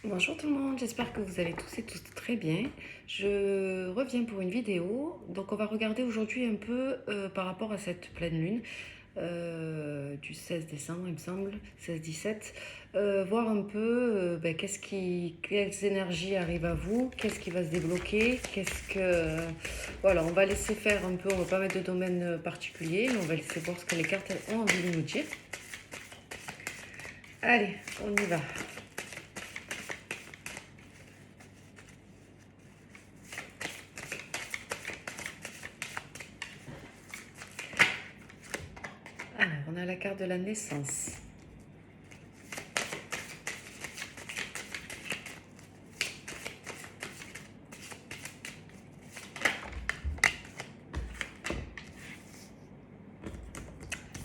Bonjour tout le monde, j'espère que vous allez tous et toutes très bien. Je reviens pour une vidéo. Donc on va regarder aujourd'hui un peu par rapport à cette pleine lune du 16 décembre, il me semble, 16-17. Voir un peu quelles énergies arrivent à vous, qu'est-ce qui va se débloquer, Voilà, on va laisser faire un peu, on va pas mettre de domaine particulier, mais on va laisser voir ce que les cartes ont envie de nous dire. Allez, on y va. Alors, on a la carte de la naissance.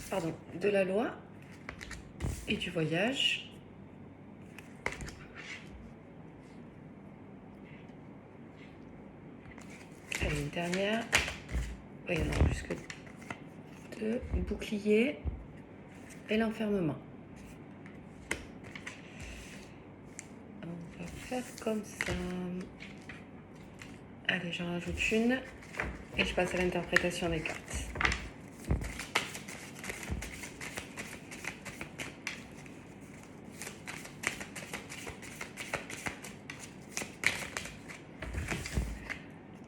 Pardon, de la loi et du voyage. Allez, une dernière. Oui, non, plus que deux. Bouclier et l'enfermement. On va faire comme ça. Allez, j'en rajoute une et je passe à l'interprétation des cartes.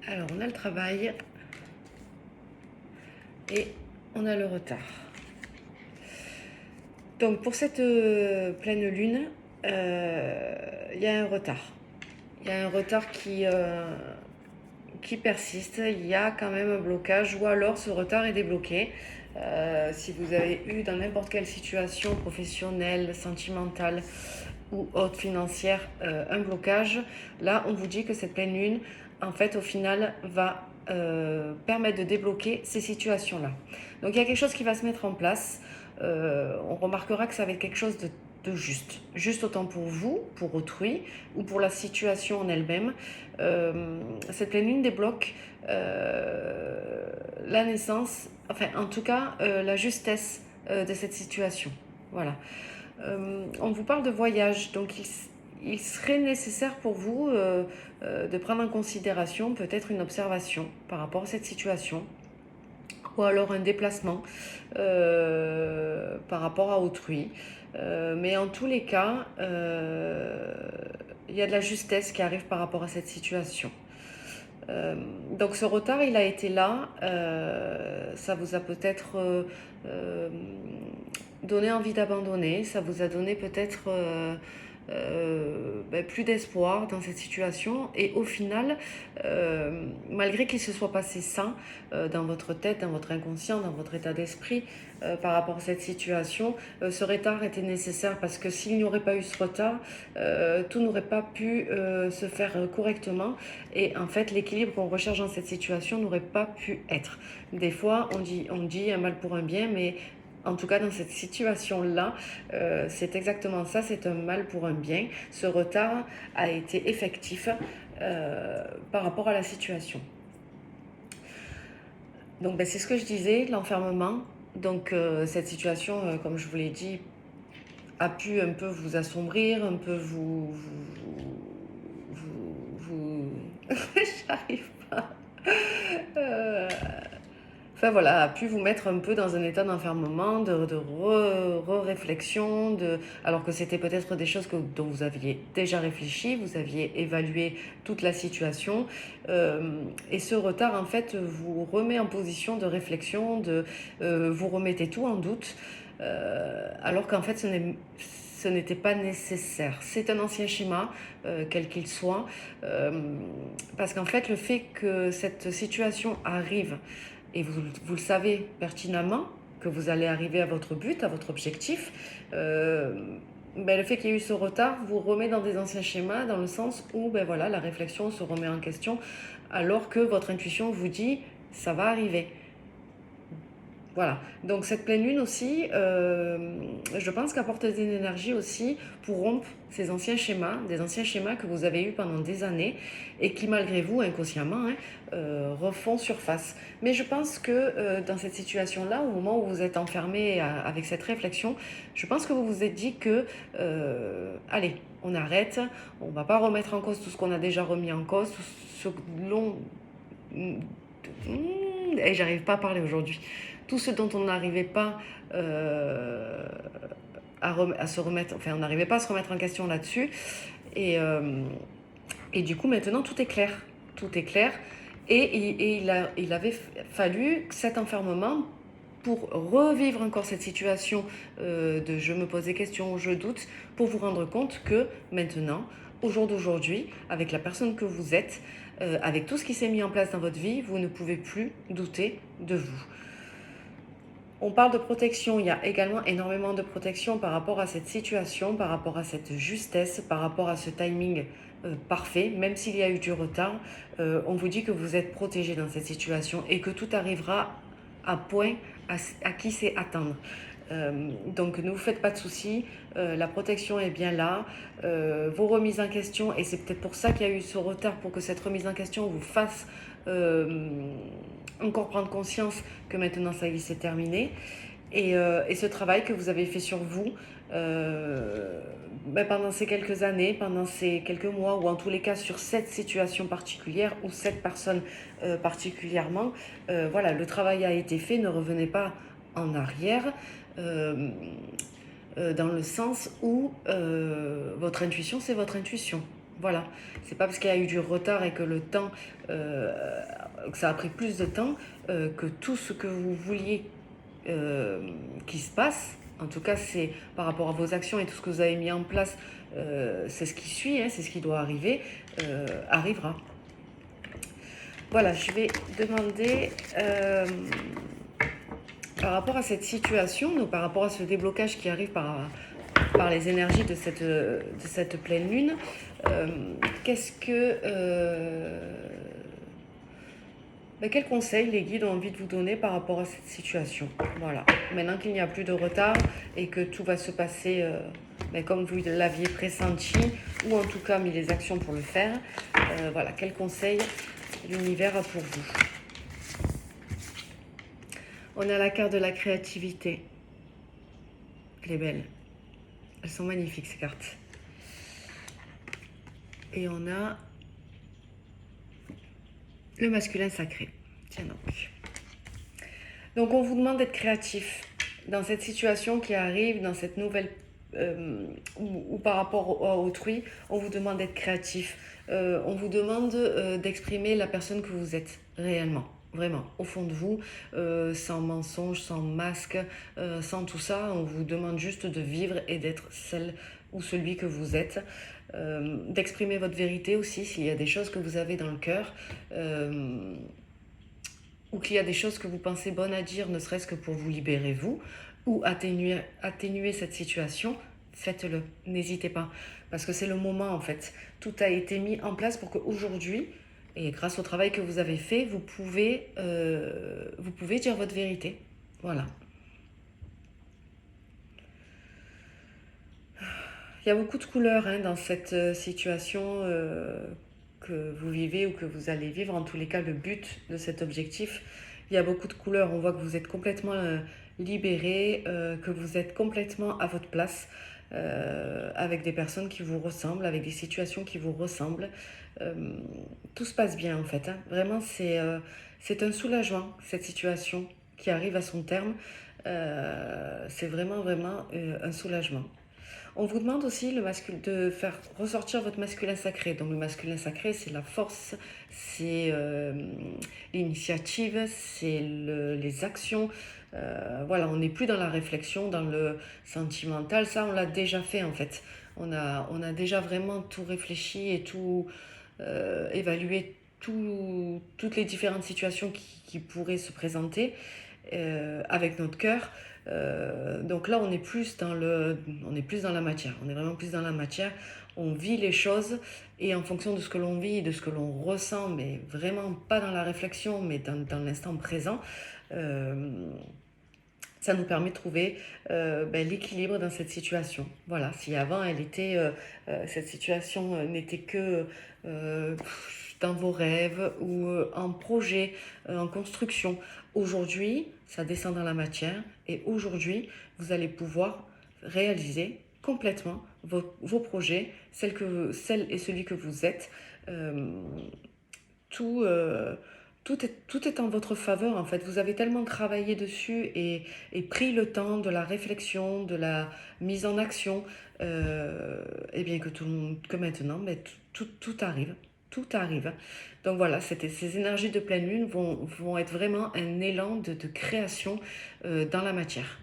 Alors, on a le travail et on a le retard. Donc, pour cette pleine lune, il y a un retard. Il y a un retard qui persiste. Il y a quand même un blocage ou alors ce retard est débloqué. Si vous avez eu dans n'importe quelle situation professionnelle, sentimentale ou autre financière un blocage, là on vous dit que cette pleine lune en fait au final va permettre de débloquer ces situations-là. Donc il y a quelque chose qui va se mettre en place. On remarquera que ça va être quelque chose de juste autant pour vous, pour autrui ou pour la situation en elle-même. Cette pleine lune débloque la naissance, enfin en tout cas la justesse de cette situation. Voilà. On vous parle de voyage, donc il serait nécessaire pour vous de prendre en considération peut-être une observation par rapport à cette situation ou alors un déplacement par rapport à autrui. Mais en tous les cas, il y a de la justesse qui arrive par rapport à cette situation. Donc ce retard, il a été là. Ça vous a peut-être donné envie d'abandonner. Ça vous a donné peut-être plus d'espoir dans cette situation. Et au final, malgré qu'il se soit passé ça dans votre tête, dans votre inconscient, dans votre état d'esprit, par rapport à cette situation, ce retard était nécessaire parce que s'il n'y aurait pas eu ce retard, tout n'aurait pas pu se faire correctement et en fait l'équilibre qu'on recherche dans cette situation n'aurait pas pu être. Des fois on dit un mal pour un bien, mais en tout cas dans cette situation-là, c'est exactement ça, c'est un mal pour un bien. Ce retard a été effectif par rapport à la situation. Donc c'est ce que je disais, l'enfermement. Donc cette situation, comme je vous l'ai dit, a pu un peu vous assombrir, un peu j'arrive pas. Enfin voilà, a pu vous mettre un peu dans un état d'enfermement, de réflexion, alors que c'était peut-être des choses dont vous aviez déjà réfléchi, vous aviez évalué toute la situation. Et ce retard, en fait, vous remet en position de réflexion, vous remettez tout en doute, alors qu'en fait, ce n'était pas nécessaire. C'est un ancien schéma, quel qu'il soit, parce qu'en fait, le fait que cette situation arrive, et vous le savez pertinemment que vous allez arriver à votre but, à votre objectif, le fait qu'il y ait eu ce retard vous remet dans des anciens schémas, dans le sens où voilà, la réflexion se remet en question, alors que votre intuition vous dit ça va arriver. Voilà. Donc cette pleine lune aussi, je pense qu'apporte une énergie aussi pour rompre ces anciens schémas, des anciens schémas que vous avez eus pendant des années et qui malgré vous, inconsciemment, hein, refont surface. Mais je pense que dans cette situation-là, au moment où vous êtes enfermé avec cette réflexion, je pense que vous vous êtes dit que, allez, on arrête, on ne va pas remettre en cause tout ce qu'on a déjà remis en cause, tout ce long... Et j'arrive pas à parler aujourd'hui. Tout ce dont on n'arrivait pas à se remettre, enfin on n'arrivait pas à se remettre en question là-dessus. Et, euh, et du coup maintenant tout est clair. Tout est clair. Et il avait fallu cet enfermement pour revivre encore cette situation de je me pose des questions, je doute, pour vous rendre compte que maintenant, au jour d'aujourd'hui, avec la personne que vous êtes, avec tout ce qui s'est mis en place dans votre vie, vous ne pouvez plus douter de vous. On parle de protection, il y a également énormément de protection par rapport à cette situation, par rapport à cette justesse, par rapport à ce timing parfait, même s'il y a eu du retard, on vous dit que vous êtes protégé dans cette situation et que tout arrivera à point à qui c'est attendre. Donc ne vous faites pas de soucis, la protection est bien là, vos remises en question, et c'est peut-être pour ça qu'il y a eu ce retard, pour que cette remise en question vous fasse encore prendre conscience que maintenant ça y est, c'est terminé. Et ce travail que vous avez fait sur vous pendant ces quelques années, pendant ces quelques mois, ou en tous les cas sur cette situation particulière ou cette personne particulièrement, voilà, le travail a été fait, ne revenez pas en arrière. euh, dans le sens où votre intuition, c'est votre intuition. Voilà, c'est pas parce qu'il y a eu du retard et que le temps, que ça a pris plus de temps, que tout ce que vous vouliez qui se passe, en tout cas c'est par rapport à vos actions et tout ce que vous avez mis en place, c'est ce qui suit, hein, c'est ce qui doit arriver, arrivera. Voilà, je vais demander par rapport à cette situation, donc par rapport à ce déblocage qui arrive par les énergies de cette pleine lune, qu'est-ce que... quel conseil les guides ont envie de vous donner par rapport à cette situation? Voilà, maintenant qu'il n'y a plus de retard et que tout va se passer comme vous l'aviez pressenti, ou en tout cas mis les actions pour le faire, voilà, quel conseil l'univers a pour vous? On a la carte de la créativité. Elle est belle. Elles sont magnifiques ces cartes. Et on a le masculin sacré. Tiens donc. Donc on vous demande d'être créatif dans cette situation qui arrive, dans cette nouvelle ou par rapport à autrui, on vous demande d'être créatif. On vous demande d'exprimer la personne que vous êtes réellement. Vraiment, au fond de vous, sans mensonge, sans masque, sans tout ça, on vous demande juste de vivre et d'être celle ou celui que vous êtes. D'exprimer votre vérité aussi, s'il y a des choses que vous avez dans le cœur, ou qu'il y a des choses que vous pensez bonnes à dire, ne serait-ce que pour vous libérer vous, ou atténuer cette situation, faites-le, n'hésitez pas. Parce que c'est le moment en fait. Tout a été mis en place pour qu'aujourd'hui, et grâce au travail que vous avez fait, vous pouvez dire votre vérité. Voilà. Il y a beaucoup de couleurs hein, dans cette situation que vous vivez ou que vous allez vivre. En tous les cas, le but de cet objectif, il y a beaucoup de couleurs. On voit que vous êtes complètement libéré, que vous êtes complètement à votre place, avec des personnes qui vous ressemblent, avec des situations qui vous ressemblent. Tout se passe bien en fait. Hein. Vraiment, c'est un soulagement, cette situation qui arrive à son terme. C'est vraiment, vraiment un soulagement. On vous demande aussi de faire ressortir votre masculin sacré. Donc le masculin sacré, c'est la force, c'est l'initiative, c'est les actions. Voilà, on n'est plus dans la réflexion, dans le sentimental. Ça, on l'a déjà fait en fait. On a déjà vraiment tout réfléchi et tout évalué, toutes les différentes situations qui pourraient se présenter avec notre cœur. Donc là, on est plus dans la matière. On est vraiment plus dans la matière. On vit les choses et en fonction de ce que l'on vit, de ce que l'on ressent, mais vraiment pas dans la réflexion, mais dans l'instant présent, Ça nous permet de trouver l'équilibre dans cette situation. Voilà, si avant cette situation n'était que dans vos rêves ou en projet, en construction, aujourd'hui, ça descend dans la matière et aujourd'hui, vous allez pouvoir réaliser complètement vos projets, celle et celui que vous êtes. Euh, tout, euh, tout est en votre faveur en fait. Vous avez tellement travaillé dessus et pris le temps de la réflexion, de la mise en action, et bien que maintenant, tout arrive. Tout arrive. Donc voilà, ces énergies de pleine lune vont être vraiment un élan de création dans la matière.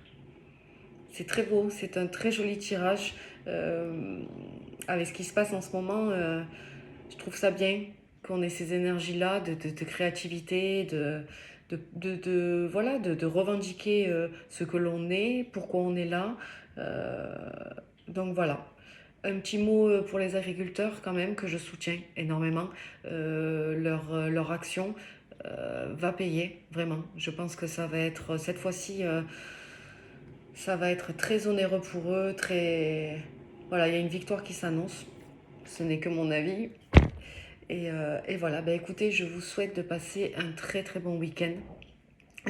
C'est très beau, c'est un très joli tirage. Euh, Avec ce qui se passe en ce moment, je trouve ça bien qu'on ait ces énergies-là de créativité, voilà, de revendiquer ce que l'on est, pourquoi on est là. Euh, donc voilà. Un petit mot pour les agriculteurs quand même, que je soutiens énormément. Leur action va payer, vraiment. Je pense que ça va être, cette fois-ci, ça va être très onéreux pour eux, très... Voilà, il y a une victoire qui s'annonce. Ce n'est que mon avis. Et voilà, bah écoutez, je vous souhaite de passer un très très bon week-end.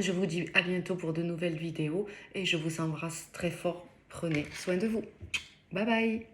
Je vous dis à bientôt pour de nouvelles vidéos et je vous embrasse très fort. Prenez soin de vous. Bye bye.